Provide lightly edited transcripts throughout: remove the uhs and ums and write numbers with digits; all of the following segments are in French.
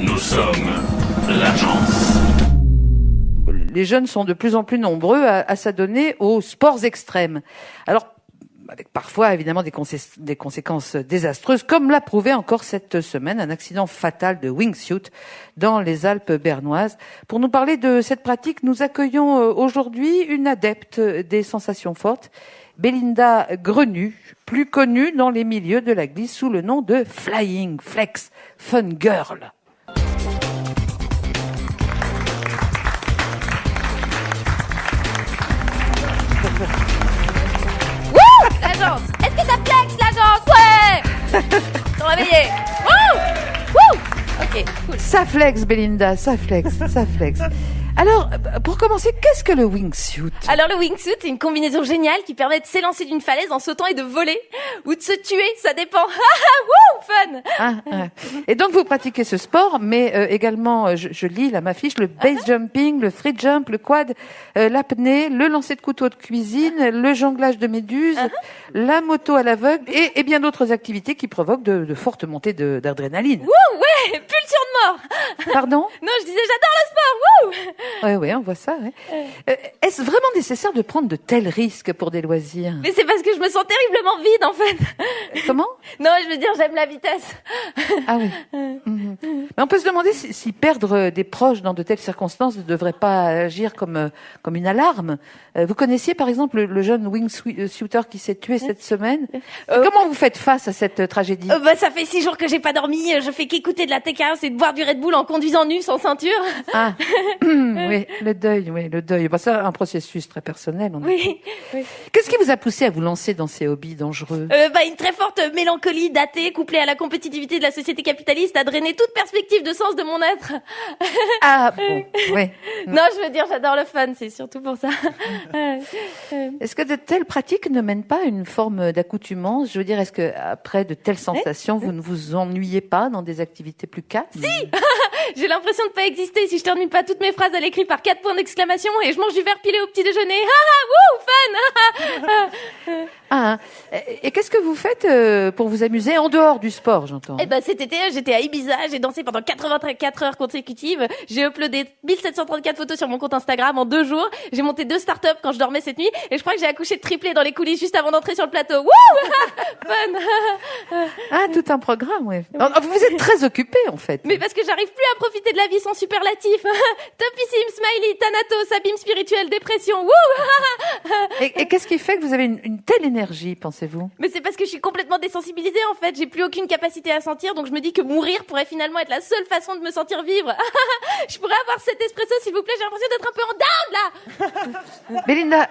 Nous sommes l'agence. Les jeunes sont de plus en plus nombreux à s'adonner aux sports extrêmes. Alors, avec parfois évidemment des conséquences désastreuses, comme l'a prouvé encore cette semaine un accident fatal de wingsuit dans les Alpes bernoises. Pour nous parler de cette pratique, nous accueillons aujourd'hui une adepte des sensations fortes, Belinda Grenu, plus connue dans les milieux de la glisse sous le nom de Flying Flex Fun Girl. L'agence. Est-ce que ça flex l'agence? Ouais. T'en réveillé. Wouh. Wouh. Ok, cool. Ça flex, Belinda, ça flex. Alors, pour commencer, qu'est-ce que le wingsuit? Alors le wingsuit, c'est une combinaison géniale qui permet de s'élancer d'une falaise en sautant et de voler. Ou de se tuer, ça dépend. Wouh, fun. Et donc, vous pratiquez ce sport, mais également, je lis là ma fiche, le base jumping, le free jump, le quad, l'apnée, le lancer de couteau de cuisine, le jonglage de méduses, la moto à l'aveugle et bien d'autres activités qui provoquent de fortes montées d'adrénaline. Wouh, ouais, pulsion de mort. Pardon? Non, je disais j'adore le sport. Wouh. Ouais, on voit ça. Ouais. Est-ce vraiment nécessaire de prendre de tels risques pour des loisirs? Mais c'est parce que je me sens terriblement vide en fait. Comment? Non, je veux dire j'aime la vitesse. Ah oui. Mais on peut se demander si perdre des proches dans de telles circonstances ne devrait pas agir comme une alarme. Vous connaissiez par exemple le jeune wingsuiter qui s'est tué cette semaine? Comment vous faites face à cette tragédie? Ça fait 6 jours que j'ai pas dormi. Je fais qu'écouter de la TKO et de boire du Red Bull en conduisant nu sans ceinture. Ah, oui, le deuil. Bah, c'est un processus très personnel. Oui. Qu'est-ce qui vous a poussé à vous lancer dans ces hobbies dangereux? Une très forte mélancolie datée, couplée à la compétitivité de la société capitaliste, a drainé toute perspective de sens de mon être. Ah bon, oui. Non, je veux dire, j'adore le fun, c'est surtout pour ça. Est-ce que de telles pratiques ne mènent pas à une forme d'accoutumance? Je veux dire, est-ce que après de telles sensations, vous ne vous ennuyez pas dans des activités plus calmes? Si. J'ai l'impression de pas exister si je termine pas toutes mes phrases à l'écrit par 4 points d'exclamation et je mange du verre pilé au petit déjeuner. Fun. Et qu'est-ce que vous faites pour vous amuser en dehors du sport, j'entends? Cet été, j'étais à Ibiza, j'ai dansé pendant 84 heures consécutives, j'ai uploadé 1734 photos sur mon compte Instagram en 2 jours, j'ai monté 2 startups quand je dormais cette nuit et je crois que j'ai accouché de triplé dans les coulisses juste avant d'entrer sur le plateau. Wouh. Fun. Tout un programme, oui. Vous êtes très occupé, en fait. Mais parce que j'arrive plus à profiter de la vie sans superlatif. Topissime, smiley, thanatos, abîme spirituel, dépression. Wouh. Et qu'est-ce qui fait que vous avez une telle énergie, pensez-vous? Mais c'est parce que je suis complètement désensibilisée, en fait. J'ai plus aucune capacité à sentir, donc je me dis que mourir pourrait finalement être la seule façon de me sentir vivre. Je pourrais avoir cet espresso, s'il vous plaît. J'ai l'impression d'être un peu en down, là. Belinda,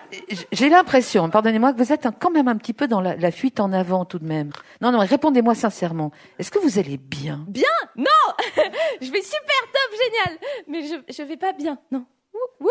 j'ai l'impression, pardonnez-moi, que vous êtes quand même un petit peu dans la fuite en avant, tout de même. Non, répondez-moi sincèrement. Est-ce que vous allez bien? Bien? Non. Je vais super top, génial. Mais je vais pas bien, non. Wouh.